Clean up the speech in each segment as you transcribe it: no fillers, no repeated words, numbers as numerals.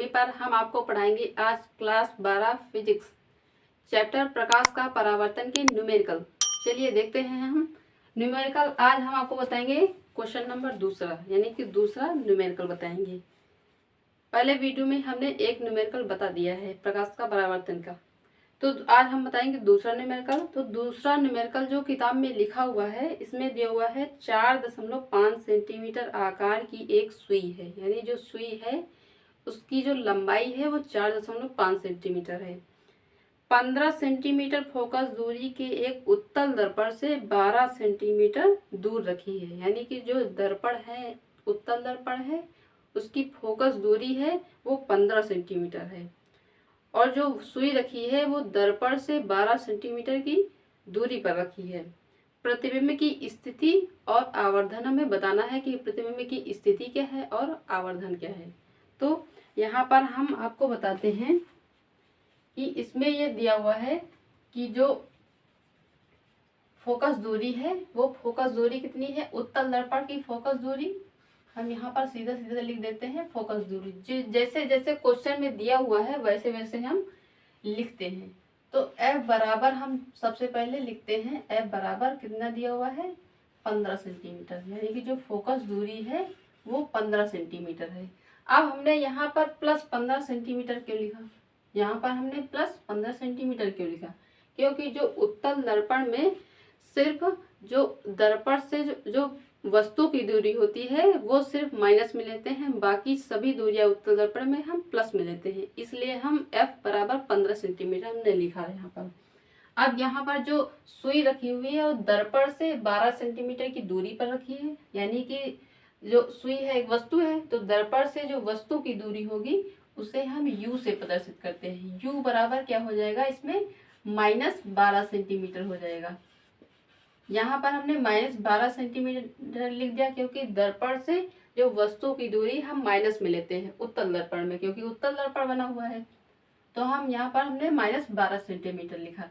ध्वनि पर हम आपको पढ़ाएंगे आज क्लास 12 फिजिक्स चैप्टर प्रकाश का परावर्तन के न्यूमेरिकल। चलिए देखते हैं हम न्यूमेरिकल। आज हम आपको बताएंगे क्वेश्चन नंबर दूसरा, यानी कि दूसरा न्यूमेरिकल बताएंगे। पहले वीडियो में हमने एक न्यूमेरिकल बता दिया है प्रकाश का परावर्तन का, तो आज हम बताएंगे दूसरा न्यूमेरिकल। तो दूसरा न्यूमेरिकल जो किताब में लिखा हुआ है, इसमें दिया हुआ है 4.5 सेंटीमीटर आकार की एक सुई है, यानी जो सुई है उसकी जो लंबाई है वो 4.5 सेंटीमीटर है। 15 सेंटीमीटर फोकस दूरी के एक उत्तल दर्पण से 12 सेंटीमीटर दूर रखी है, यानी कि जो दर्पण है, उत्तल दर्पण है, उसकी फोकस दूरी है वो 15 सेंटीमीटर है, और जो सुई रखी है वो दर्पण से 12 सेंटीमीटर की दूरी पर रखी है। प्रतिबिंब की स्थिति और आवर्धन हमें बताना है कि प्रतिबिंब की स्थिति क्या है और आवर्धन क्या है। तो यहाँ पर हम आपको बताते हैं कि इसमें ये दिया हुआ है कि जो फोकस दूरी है वो फोकस दूरी कितनी है, उत्तल दर्पण की फोकस दूरी हम यहाँ पर सीधा सीधा लिख देते हैं फोकस दूरी। जैसे जैसे क्वेश्चन में दिया हुआ है वैसे वैसे हम लिखते हैं। तो F बराबर हम सबसे पहले लिखते हैं, F बराबर कितना दिया हुआ है 15 सेंटीमीटर, यानी कि जो फोकस दूरी है वो 15 सेंटीमीटर है। अब हमने यहाँ पर प्लस 15 सेंटीमीटर क्यों लिखा, यहाँ पर हमने प्लस 15 सेंटीमीटर क्यों लिखा, क्योंकि जो उत्तल दर्पण में सिर्फ जो दर्पण से जो वस्तु की दूरी होती है वो सिर्फ माइनस में लेते हैं, बाकी सभी दूरियां उत्तल दर्पण में हम प्लस में लेते हैं, इसलिए हम F बराबर 15 सेंटीमीटर हमने लिखा है यहाँ पर। अब यहाँ पर जो सुई रखी हुई है वो दर्पण से 12 सेंटीमीटर की दूरी पर रखी है, यानी कि जो सुई है एक वस्तु है, तो दर्पण से जो वस्तु की दूरी होगी उसे हम U से प्रदर्शित करते हैं। U बराबर क्या हो जाएगा, इसमें -12 सेंटीमीटर हो जाएगा। यहाँ पर हमने -12 सेंटीमीटर लिख दिया क्योंकि दर्पण से जो वस्तु की दूरी हम माइनस में लेते हैं उत्तल दर्पण में, क्योंकि उत्तल दर्पण बना हुआ है, तो हम यहाँ पर हमने -12 सेंटीमीटर लिखा।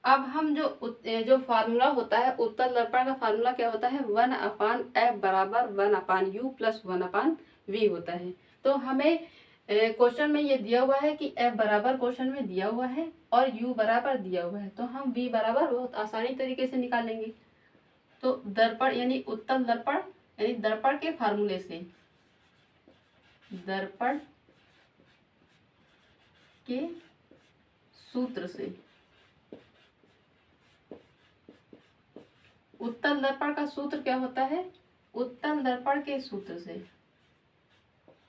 अब हम जो फार्मूला होता है उत्तल दर्पण का, फार्मूला क्या होता है 1/f बराबर 1/u प्लस 1/v होता है। तो हमें क्वेश्चन में ये दिया हुआ है कि F बराबर क्वेश्चन में दिया हुआ है और U बराबर दिया हुआ है, तो हम V बराबर बहुत आसानी तरीके से निकालेंगे। तो दर्पण यानी उत्तल दर्पण, यानी दर्पण के फार्मूले से, दर्पण के सूत्र से, उत्तल दर्पण का सूत्र क्या होता है, उत्तल दर्पण के सूत्र से,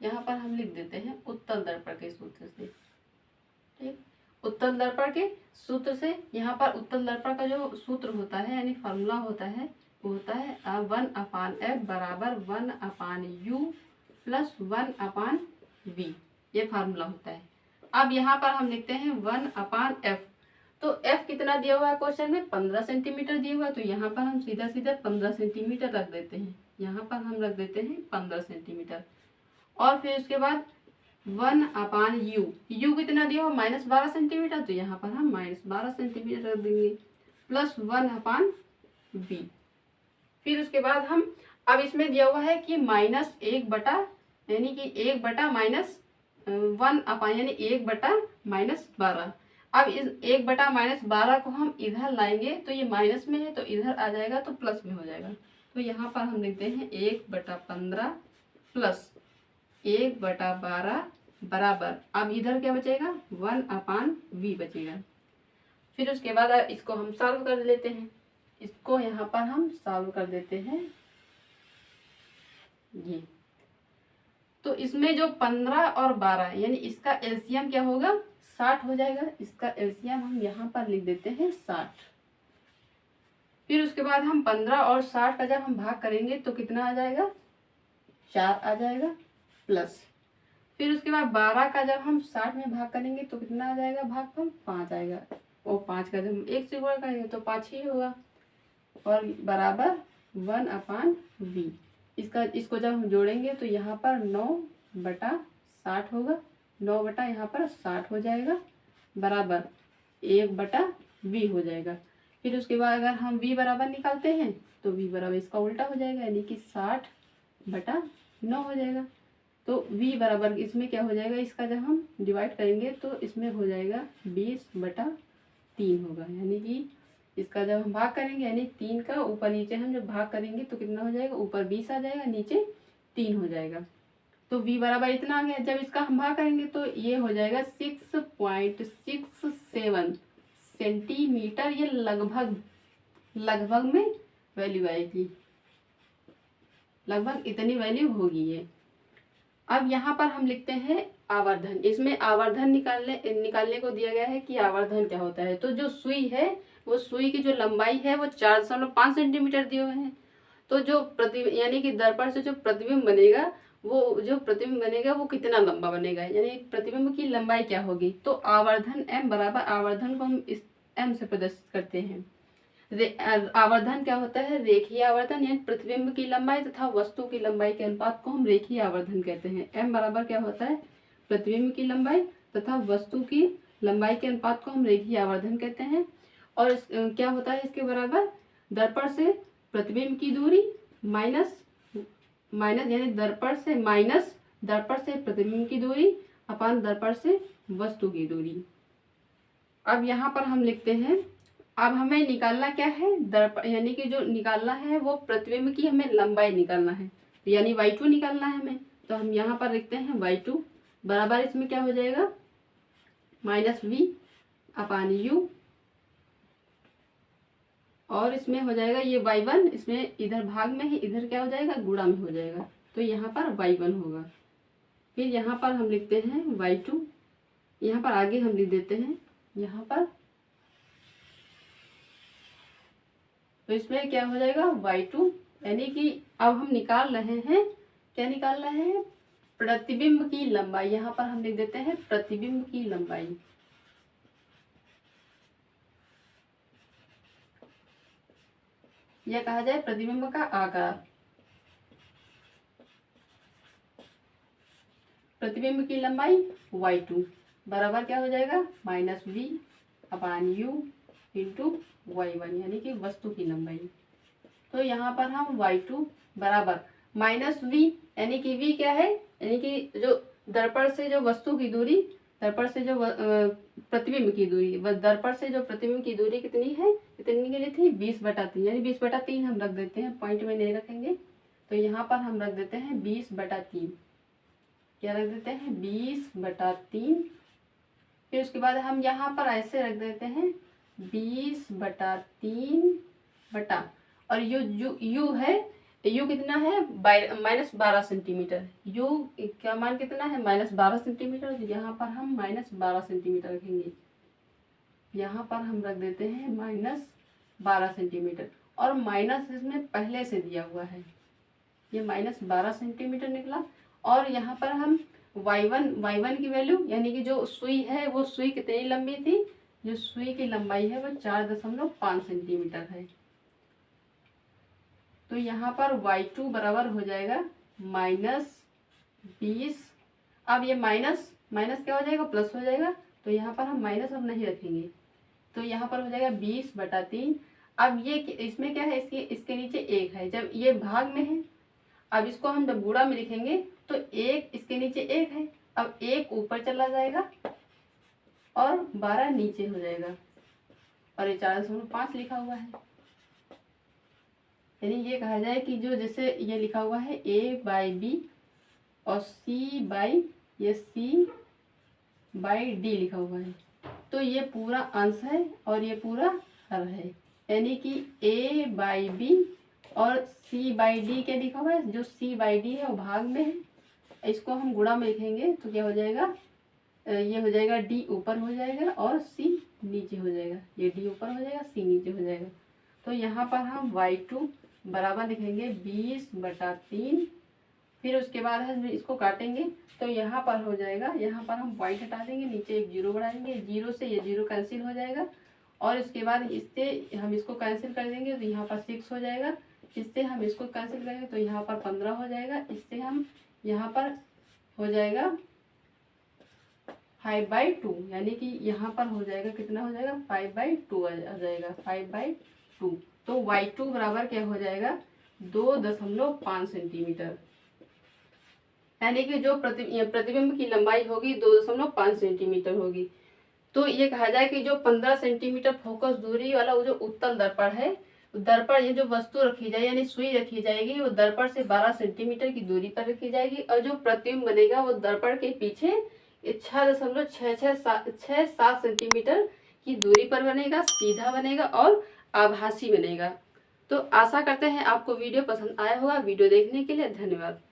यहाँ पर हम लिख देते हैं उत्तल दर्पण के सूत्र से। ठीक, उत्तल दर्पण के सूत्र से, यहाँ पर उत्तल दर्पण का जो सूत्र होता है यानी फार्मूला होता है वो होता है 1/f बराबर 1/u प्लस 1/v, ये फार्मूला होता है। अब यहाँ पर हम लिखते हैं 1/f, तो f कितना दिया हुआ है क्वेश्चन में 15 सेंटीमीटर दिया हुआ है, तो यहाँ पर हम सीधा सीधा 15 सेंटीमीटर रख देते हैं, यहाँ पर हम रख देते हैं 15 सेंटीमीटर। और फिर उसके बाद 1/u, u कितना दिया हो -12 सेंटीमीटर, तो यहाँ पर हम -12 सेंटीमीटर रख देंगे, प्लस 1/v। फिर उसके बाद हम, अब इसमें दिया हुआ है कि -1 बटा, यानी कि 1 बटा -1 यानी 1 बटा -12। अब इस 1 बटा -12 को हम इधर लाएंगे तो ये माइनस में है, तो इधर आ जाएगा तो प्लस में हो जाएगा, तो यहाँ पर हम लिखते हैं 1/15 प्लस 1/12 बराबर, अब इधर क्या बचेगा 1/v बचेगा। फिर उसके बाद इसको हम सॉल्व कर लेते हैं, इसको यहाँ पर हम सॉल्व कर देते हैं ये। तो इसमें जो 15 और 12 यानी इसका एलसीएम क्या होगा 60 हो जाएगा, इसका एलसीएम हम यहाँ पर लिख देते हैं 60। फिर उसके बाद हम 15 और 60 का जब हम भाग करेंगे तो कितना आ जाएगा 4 आ जाएगा, प्लस फिर उसके बाद 12 का जब हम 60 में भाग करेंगे तो कितना आ जाएगा भागफल 5 आएगा, और 5 का जब हम 1 से गुणा करेंगे तो 5 ही होगा, और बराबर 1/v। इसको जब हम जोड़ेंगे तो यहाँ पर 9/60 होगा, 9 बटा यहाँ पर 60 हो जाएगा, बराबर 1/v हो जाएगा। फिर उसके बाद अगर हम v बराबर निकालते हैं तो v बराबर इसका उल्टा हो जाएगा, यानी कि 60/9 हो जाएगा। तो v बराबर इसमें क्या हो जाएगा, इसका जब हम डिवाइड करेंगे तो इसमें हो जाएगा 20/3 होगा, यानी कि इसका जब हम भाग करेंगे यानी 3 का ऊपर नीचे हम जब भाग करेंगे तो कितना हो जाएगा, ऊपर 20 आ जाएगा, नीचे 3 हो जाएगा। तो v बराबर इतना आ गया। जब इसका हम भाग करेंगे तो ये हो जाएगा 6.67 सेंटीमीटर। ये लगभग में वैल्यू आएगी, लगभग इतनी वैल्यू होगी ये। अब यहाँ पर हम लिखते हैं आवर्धन। इसमें आवर्धन निकालने को दिया गया है कि आवर्धन क्या होता है। तो जो सुई है वो सुई की जो लंबाई है वो 4.5 सेंटीमीटर दिए हुए हैं। तो जो यानी कि दर्पण से जो प्रतिबिंब बनेगा वो कितना लंबा बनेगा, यानी प्रतिबिंब की लंबाई क्या होगी। तो आवर्धन m बराबर, आवर्धन को हम इस m से प्रदर्शित करते हैं। आवर्धन क्या होता है, रेखीय आवर्धन, यानी प्रतिबिंब की लंबाई तथा वस्तु की लंबाई के अनुपात को हम रेखीय आवर्धन कहते हैं। m बराबर क्या होता है, प्रतिबिंब की लंबाई तथा वस्तु की लंबाई के अनुपात को हम रेखीय आवर्धन कहते हैं। और क्या होता है इसके बराबर, दर्पण से प्रतिबिंब की दूरी माइनस यानी दर्पण से प्रतिबिंब की दूरी अपान दर्पण से वस्तु की दूरी। अब यहाँ पर हम लिखते हैं, अब हमें निकालना क्या है, दर्पण, यानी कि जो निकालना है वो प्रतिबिंब की हमें लंबाई निकालना है, यानी y2 निकालना है हमें। तो हम यहाँ पर लिखते हैं y2 बराबर, इसमें क्या हो जाएगा, -v/u, और इसमें हो जाएगा ये y1, इसमें इधर भाग में है, इधर क्या हो जाएगा, गुणा में हो जाएगा, तो यहाँ पर y1 होगा। फिर यहाँ पर हम लिखते हैं y2, यहाँ पर आगे हम लिख देते हैं यहाँ पर, तो इसमें क्या हो जाएगा y2, यानी कि अब हम निकाल रहे हैं, क्या निकाल रहे हैं, प्रतिबिंब की लंबाई। यहाँ पर हम लिख देते हैं प्रतिबिंब की लंबाई। यह कहा जाए प्रतिबिंब का आकार। प्रतिबिंब की लंबाई y2 बराबर क्या हो जाएगा, -v/u इंटू y1, यानी कि वस्तु की लंबाई। तो यहाँ पर हम y2 बराबर -v, यानी कि v क्या है, यानी कि जो दर्पण से जो वस्तु की दूरी, दर्पण से जो प्रतिबिंब की दूरी, दर्पण से जो प्रतिबिंब की दूरी कितनी है, कितनी के लिए थी, 20/3, यानी 20/3 हम रख देते हैं, पॉइंट में नहीं रखेंगे। तो यहाँ पर हम रख देते हैं 20/3, क्या रख देते हैं, 20/3। फिर उसके बाद हम यहाँ पर ऐसे रख देते हैं 20/3 बटा, और यू है, यू कितना है, -12 सेंटीमीटर। यू का मान कितना है, -12 सेंटीमीटर। तो यहाँ पर हम -12 सेंटीमीटर रखेंगे, यहाँ पर हम रख देते हैं -12 सेंटीमीटर, और माइनस इसमें पहले से दिया हुआ है, ये -12 सेंटीमीटर निकला। और यहाँ पर हम y1 की वैल्यू, यानी कि जो सुई है वो सुई कितनी लंबी थी, जो सुई की लंबाई है वो 4.5 सेंटीमीटर है। तो यहाँ पर y2 बराबर हो जाएगा -20। अब ये माइनस क्या हो जाएगा, प्लस हो जाएगा, तो यहाँ पर हम माइनस अब नहीं रखेंगे, तो यहाँ पर हो जाएगा 20/3। अब ये इसमें क्या है, इसके नीचे 1 है, जब ये भाग में है, अब इसको हम जब गुणा में लिखेंगे तो 1 इसके नीचे 1 है, अब 1 ऊपर चला जाएगा और 12 नीचे हो जाएगा, और ये 4.5 लिखा हुआ है। यानी ये कहा जाए कि जो जैसे ये लिखा हुआ है a/b और c/d लिखा हुआ है, तो ये पूरा अंश है और ये पूरा हर है, यानी कि a/b और c/d क्या लिखा हुआ है, जो c/d है वो भाग में है, इसको हम गुणा में लिखेंगे तो क्या हो जाएगा, ये हो जाएगा d ऊपर हो जाएगा और c नीचे हो जाएगा, ये d ऊपर हो जाएगा, c नीचे हो जाएगा। तो यहाँ पर हम y2 बराबर लिखेंगे 20/3। फिर उसके बाद हम इसको काटेंगे तो यहाँ पर हो जाएगा, यहाँ पर हम पॉइंट हटा देंगे, नीचे एक 0 बढ़ाएंगे, 0 से ये 0 कैंसिल हो जाएगा, और इसके बाद इससे हम इसको कैंसिल कर देंगे तो यहाँ पर 6 हो जाएगा, इससे हम इसको कैंसिल करेंगे तो यहाँ पर 15 हो जाएगा, इससे हम यहाँ पर हो जाएगा 5/2, यानी कि यहाँ पर हो जाएगा कितना हो जाएगा, 5/2 आ जाएगा, 5/2। तो y2 बराबर क्या हो जाएगा, 2.5 सेंटीमीटर। यानी कि जो प्रतिबिंब की लंबाई होगी 2.5 सेंटीमीटर होगी। तो ये कहा जाए कि जो 15 सेंटीमीटर फोकस दूरी वाला वो जो उत्तल दर्पण है, दर्पण ये जो वस्तु रखी जाए यानी सुई रखी जाएगी वो दर्पण से 12 सेंटीमीटर की दूरी पर रखी जाएगी, और जो प्रतिबिंब बनेगा वो दर्पण के पीछे 6.67 सेंटीमीटर की दूरी पर बनेगा, सीधा बनेगा और आभासी बनेगा। तो आशा करते हैं आपको वीडियो पसंद आया होगा। वीडियो देखने के लिए धन्यवाद।